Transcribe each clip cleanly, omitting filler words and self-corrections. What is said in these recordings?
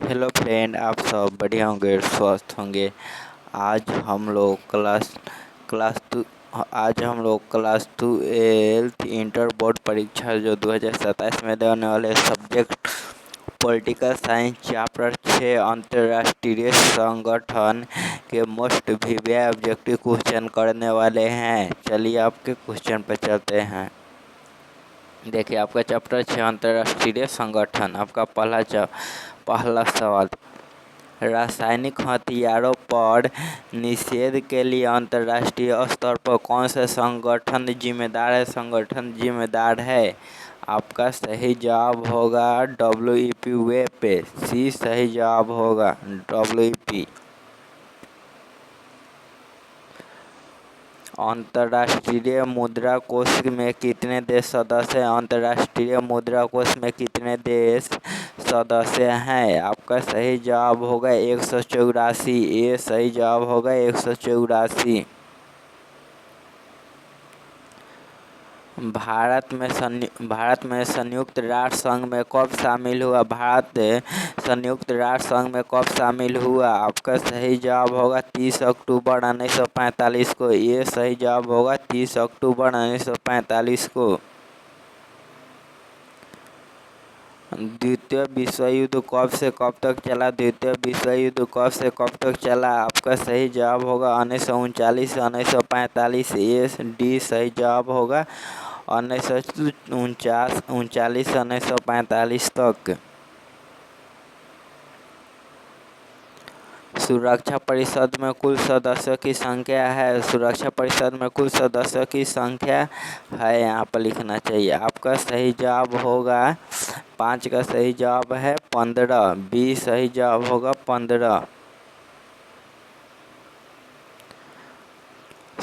Hello friend, आप सब बढ़िया होंगे, स्वस्थ होंगे। आज हम लोग क्लास 12 इंटर बोर्ड परीक्षा जो 2027 में देने वाले सब्जेक्ट पॉलिटिकल साइंस चैप्टर 6 अंतर्राष्ट्रीय संगठन के मोस्ट वीवीआई ऑब्जेक्टिव क्वेश्चन करने वाले हैं। चलिए आपके क्वेश्चन पर चलते हैं। देखिए, आपका चैप्टर 6 अंतर्राष्ट्रीय संगठन। आपका पहला सवाल, रासायनिक हथियारों पर निषेध के लिए अंतर्राष्ट्रीय स्तर पर कौन सा संगठन जिम्मेदार है? आपका सही जवाब होगा WEP पे सी सही जवाब होगा WEP। अंतर्राष्ट्रीय मुद्रा कोष में कितने देश सदस्य हैं? अंतर्राष्ट्रीय मुद्रा कोष में कितने देश सदस्य हैं? आपका सही जवाब होगा 184। ये सही जवाब होगा 184। भारत में संयुक्त राष्ट्र संघ में कब शामिल हुआ? भारत संयुक्त राष्ट्र संघ में कब शामिल हुआ? आपका सही जवाब होगा 30 अक्टूबर 1945 को। ये सही जवाब होगा 30 अक्टूबर 1945 को। द्वितीय विश्व युद्ध कब से कब तक चला? द्वितीय विश्व युद्ध कब से कब तक चला? आपका सही जवाब होगा 1939 1945। ये डी सही जवाब होगा 1939 1945 तक। सुरक्षा परिषद में कुल सदस्यों की संख्या है? सुरक्षा परिषद में कुल सदस्यों की संख्या है, यहाँ पर लिखना चाहिए। आपका सही जवाब होगा 5 का सही जवाब है 15। बी सही जवाब होगा 15।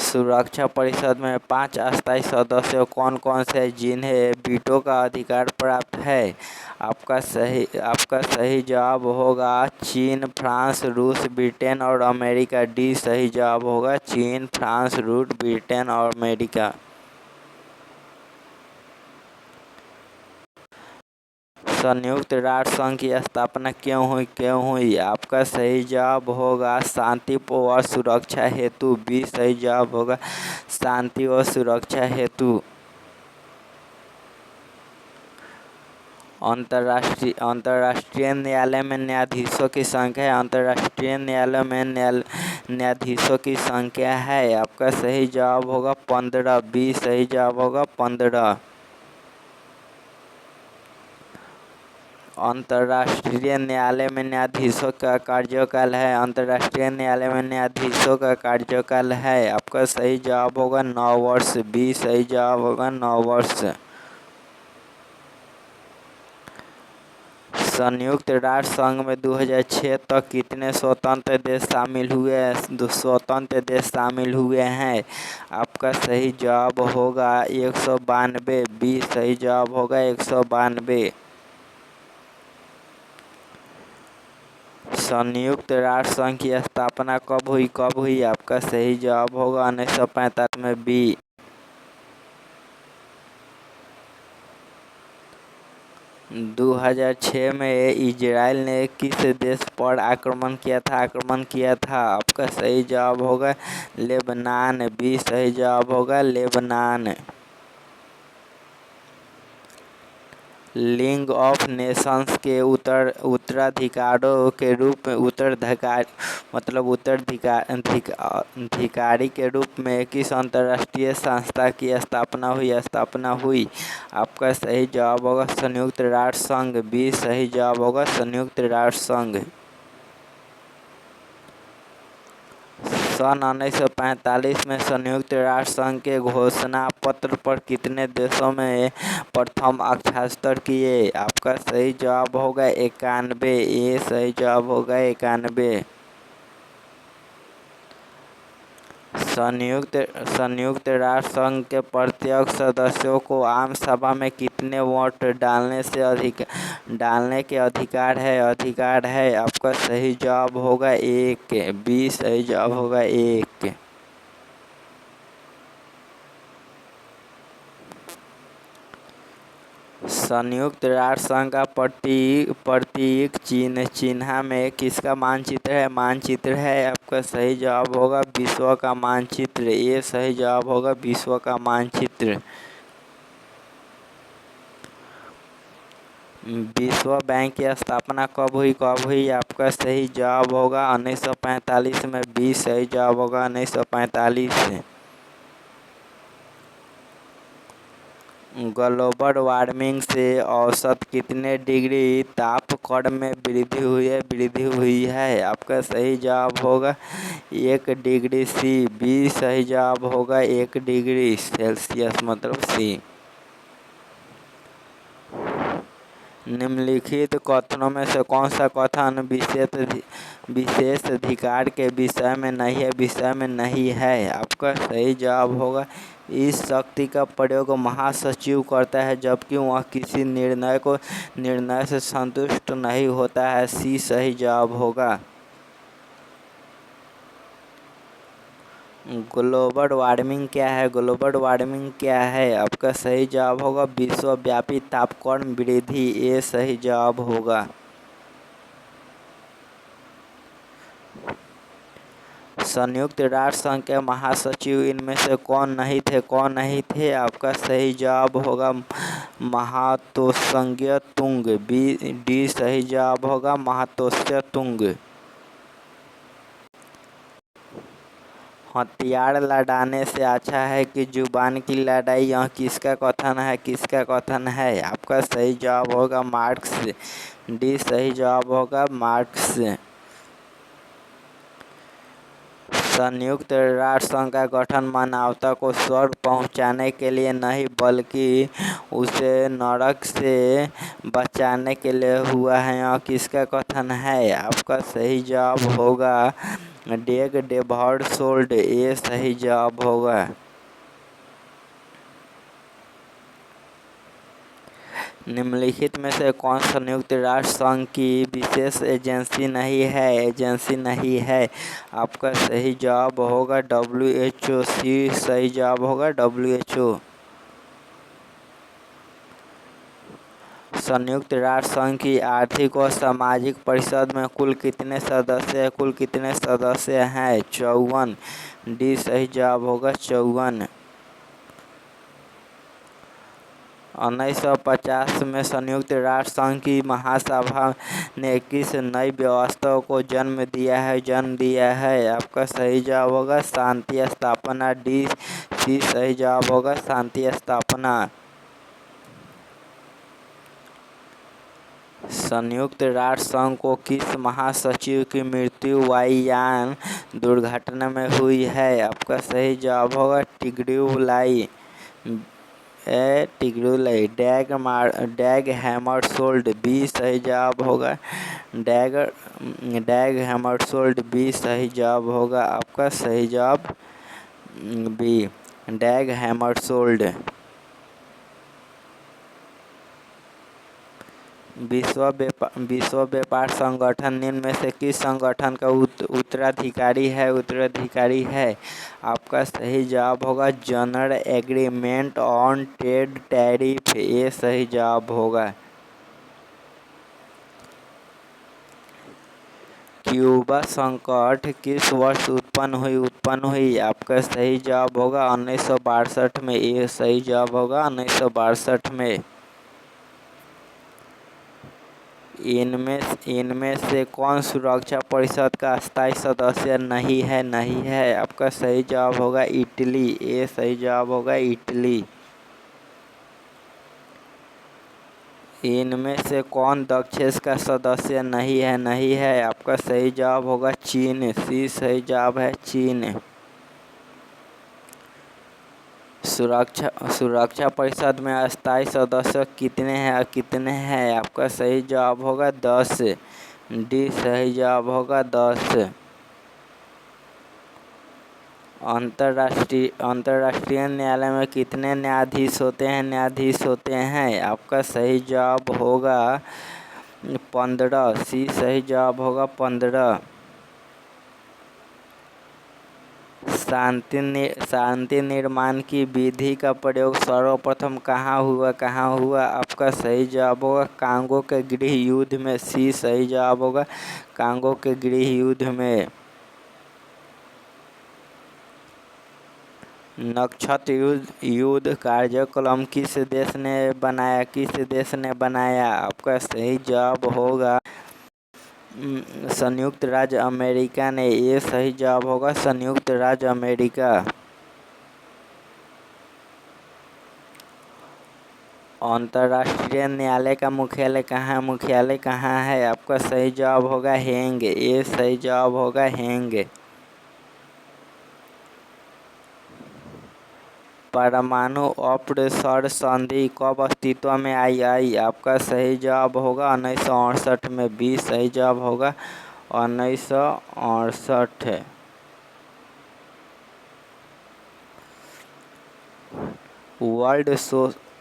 सुरक्षा परिषद में 5 अस्थायी सदस्य कौन कौन से जिन्हें वीटो का अधिकार प्राप्त है? आपका सही जवाब होगा चीन, फ्रांस, रूस, ब्रिटेन और अमेरिका। डी सही जवाब होगा चीन, फ्रांस, रूस, ब्रिटेन और अमेरिका। संयुक्त राष्ट्र संघ की स्थापना क्यों हुई? आपका सही जवाब होगा शांति व सुरक्षा हेतु। बी सही जवाब होगा शांति व सुरक्षा हेतु। अंतर्राष्ट्रीय न्यायालय में न्यायाधीशों की संख्या है? अंतर्राष्ट्रीय न्यायालय में न्यायाधीशों की संख्या है। आपका सही जवाब होगा 15। बी सही जवाब होगा 15। अंतर्राष्ट्रीय न्यायालय में न्यायाधीशों का कार्यकाल है? अंतर्राष्ट्रीय न्यायालय में न्यायाधीशों का कार्यकाल है। आपका सही जवाब होगा 9 वर्ष। बी सही जवाब होगा 9 वर्ष। संयुक्त राष्ट्र संघ में 2006 तक कितने स्वतंत्र देश शामिल हुए? स्वतंत्र देश शामिल हुए हैं। आपका सही जवाब होगा 192। बी सही जवाब होगा 192। संयुक्त राष्ट्र संघ की स्थापना कब हुई? आपका सही जवाब होगा 1945 में। बी। सन 2006 में इजराइल ने किस देश पर आक्रमण किया था? आपका सही जवाब होगा लेबनान। बी सही जवाब होगा लेबनान। लीग ऑफ नेशंस के उत्तराधिकारों के रूप में उत्तराधिकारी के रूप में किस अंतर्राष्ट्रीय संस्था की स्थापना हुई? आपका सही जवाब होगा संयुक्त राष्ट्र संघ। बी सही जवाब होगा संयुक्त राष्ट्र संघ। सन 1945 में संयुक्त राष्ट्र संघ के घोषणा पत्र पर कितने देशों में प्रथम हस्ताक्षर किए? आपका सही जवाब होगा 91। ये सही जवाब होगा 91। संयुक्त राष्ट्र संघ के प्रत्येक सदस्यों को आम सभा में कितने वोट डालने के अधिकार है? आपका सही जवाब होगा 1। बी सही जवाब होगा 1। संयुक्त राष्ट्र संघ का प्रतीक चिन्ह में किसका मानचित्र है? मानचित्र है। आपका सही जवाब होगा विश्व का मानचित्र। ये सही जवाब होगा विश्व का मानचित्र। विश्व बैंक की स्थापना कब हुई? आपका सही जवाब होगा 1945 में। बी सही जवाब होगा 1945 से। ग्लोबल वार्मिंग से औसत कितने डिग्री तापक्रम में वृद्धि हुई है? आपका सही जवाब होगा 1 डिग्री सी। बी सही जवाब होगा 1 डिग्री सेल्सियस मतलब सी। निम्नलिखित कथनों में से कौन सा कथन विशेष अधिकार के विषय में नहीं है? आपका सही जवाब होगा इस शक्ति का प्रयोग महासचिव करता है जबकि वह किसी निर्णय से संतुष्ट नहीं होता है। सी सही जवाब होगा। ग्लोबल वार्मिंग क्या है? ग्लोबल वार्मिंग क्या है? आपका सही जवाब होगा विश्वव्यापी तापक्रम वृद्धि। ये सही जवाब होगा। संयुक्त राष्ट्र संघ के महासचिव इनमें से कौन नहीं थे? आपका सही जवाब होगा महातोसंग तुंग। डी सही जवाब होगा महातोस्य तुंग। हथियार लड़ाने से अच्छा है कि जुबान की लड़ाई, यह किसका कथन है? आपका सही जवाब होगा मार्क्स। डी सही जवाब होगा मार्क्स। संयुक्त राष्ट्र संघ का गठन मानवता को स्वर्ग पहुंचाने के लिए नहीं बल्कि उसे नरक से बचाने के लिए हुआ है। यह किसका कथन है? आपका सही जवाब होगा डेग डेबहर्सोल्ड। ये सही जवाब होगा। निम्नलिखित में से कौन संयुक्त राष्ट्र संघ की विशेष एजेंसी नहीं है? आपका सही जवाब होगा WHO। सी सही जवाब होगा WHO। संयुक्त राष्ट्र संघ की आर्थिक और सामाजिक परिषद में कुल कितने सदस्य हैं? 54। डी सही जवाब होगा 54। 1950 में संयुक्त राष्ट्र संघ की महासभा ने किस नई व्यवस्था को जन्म दिया है? आपका सही जवाब होगा शांति स्थापना। डी सी सही जवाब होगा शांति स्थापना। संयुक्त राष्ट्र संघ को किस महासचिव की मृत्यु वायुयान दुर्घटना में हुई है? आपका सही जवाब होगा टिग्रिवलाई। डैग हैमरशोल्ड। बी सही जवाब होगा डैग हैमरशोल्ड। बी सही जवाब होगा आपका सही जवाब बी डैग हैमरशोल्ड। विश्व व्यापार संगठन निम्न में से किस संगठन का उत्तराधिकारी है? आपका सही जवाब होगा general agreement on trade tariff. ये सही जवाब होगा। क्यूबा संकट किस वर्ष उत्पन्न हुई? आपका सही जवाब होगा 1962 में। ये सही जवाब होगा 1962 में। इनमें से कौन सुरक्षा परिषद का स्थायी सदस्य नहीं है? आपका सही जवाब होगा इटली। ये सही जवाब होगा इटली। इनमें से कौन दक्षेस का सदस्य नहीं है? आपका सही जवाब होगा चीन। सी सही जवाब है चीन। सुरक्षा परिषद में अस्थायी सदस्य कितने हैं? आपका सही जवाब होगा 10। डी सही जवाब होगा 10। अंतर्राष्ट्रीय न्यायालय में कितने न्यायाधीश होते हैं? आपका सही जवाब होगा 15। सी सही जवाब होगा 15। शांति निर्माण की विधि का प्रयोग सर्वप्रथम कहाँ हुआ? आपका सही जवाब होगा कांगो के गृह युद्ध में। सी सही जवाब होगा कांगो के गृह युद्ध में। नक्षत्र युद्ध कार्यक्रम किस देश ने बनाया? आपका सही जवाब होगा संयुक्त राज्य अमेरिका ने। ये सही जवाब होगा संयुक्त राज्य अमेरिका। अंतर्राष्ट्रीय न्यायालय का मुख्यालय कहाँ है? आपका सही जवाब होगा हेग। ये सही जवाब होगा हेग। परमाणु अप्रसारण संधि कब अस्तित्व में आई? आपका सही जवाब होगा 1968 में। बी सही जवाब होगा 1968।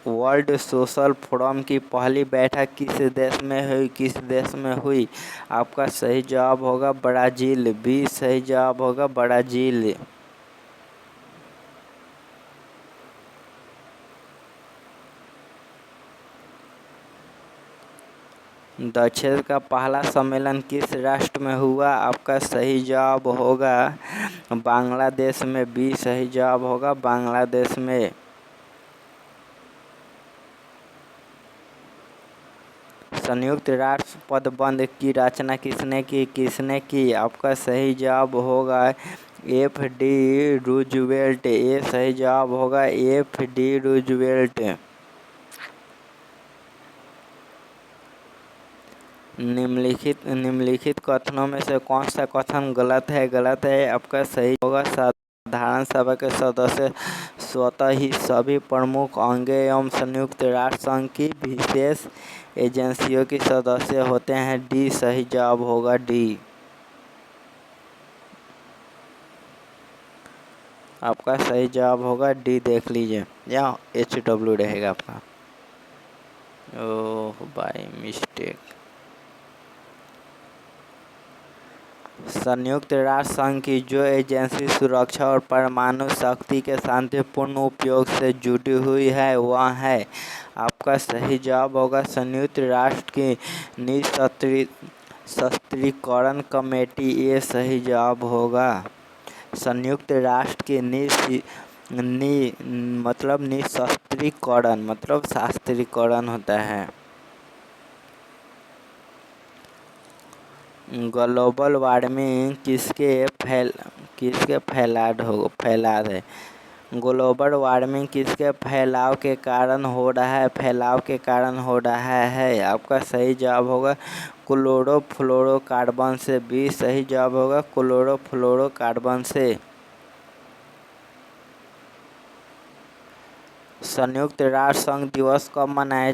वर्ल्ड सोशल फोरम की पहली बैठक किस देश में हुई? आपका सही जवाब होगा ब्राज़ील। बी सही जवाब होगा ब्राज़ील। दक्षिण का पहला सम्मेलन किस राष्ट्र में हुआ? आपका सही जवाब होगा बांग्लादेश में। बी सही जवाब होगा बांग्लादेश में। संयुक्त राष्ट्र पदबंध की रचना किसने की? आपका सही जवाब होगा एफ.डी. रूजवेल्ट। ये सही जवाब होगा एफ.डी. रूजवेल्ट। निम्नलिखित कथनों में से कौन सा कथन गलत है? आपका सही होगा साधारण सभा के सदस्य स्वतः ही सभी प्रमुख अंग एवं संयुक्त राष्ट्र संघ की विशेष एजेंसियों के सदस्य होते हैं। डी सही जवाब होगा डी। आपका सही जवाब होगा डी। देख लीजिए या HW रहेगा आपका। ओह बाय मिस्टेक। संयुक्त राष्ट्र संघ की जो एजेंसी सुरक्षा और परमाणु शक्ति के शांतिपूर्ण उपयोग से जुड़ी हुई है वह है। आपका सही जवाब होगा संयुक्त राष्ट्र की निशस्त्रीकरण कमेटी। ये सही जवाब होगा संयुक्त राष्ट्र की निशस्त्रीकरण मतलब शास्त्रीकरण होता है। ग्लोबल वार्मिंग किसके फैलाव है? ग्लोबल वार्मिंग किसके फैलाव के कारण हो रहा है? आपका सही जवाब होगा क्लोरोफ्लोरोकार्बन से। बी सही जवाब होगा क्लोरोफ्लोरोकार्बन से। संयुक्त राष्ट्र संघ दिवस कब मनाया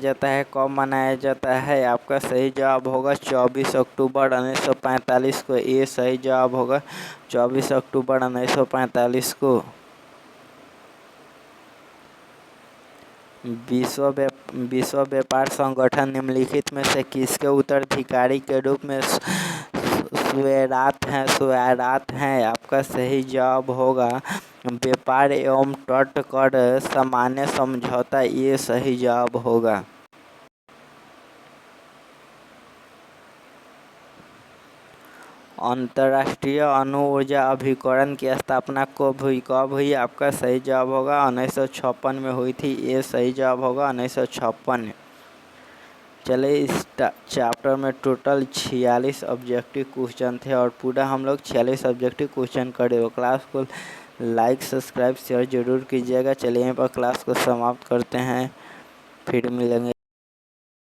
जाता है? आपका सही जवाब होगा 24 अक्टूबर 1945 को। ये सही जवाब होगा 24 अक्टूबर 1945 को। विश्व व्यापार संगठन निम्नलिखित में से किसके उत्तराधिकारी के रूप में स्वैरात हैं? आपका सही जवाब होगा व्यापार एवं तटकर सामान्य समझौता। ये सही जवाब होगा। अंतर्राष्ट्रीय अणु ऊर्जा अभिकरण की स्थापना कब हुई? आपका सही जवाब होगा 1956 में हुई थी। ये सही जवाब होगा 1956। चलिए इस चैप्टर में टोटल 46 ऑब्जेक्टिव क्वेश्चन थे और पूरा हम लोग 46 ऑब्जेक्टिव क्वेश्चन करे हो। क्लास को लाइक सब्सक्राइब शेयर जरूर कीजिएगा। चलिए यहाँ पर क्लास को समाप्त करते हैं, फिर मिलेंगे।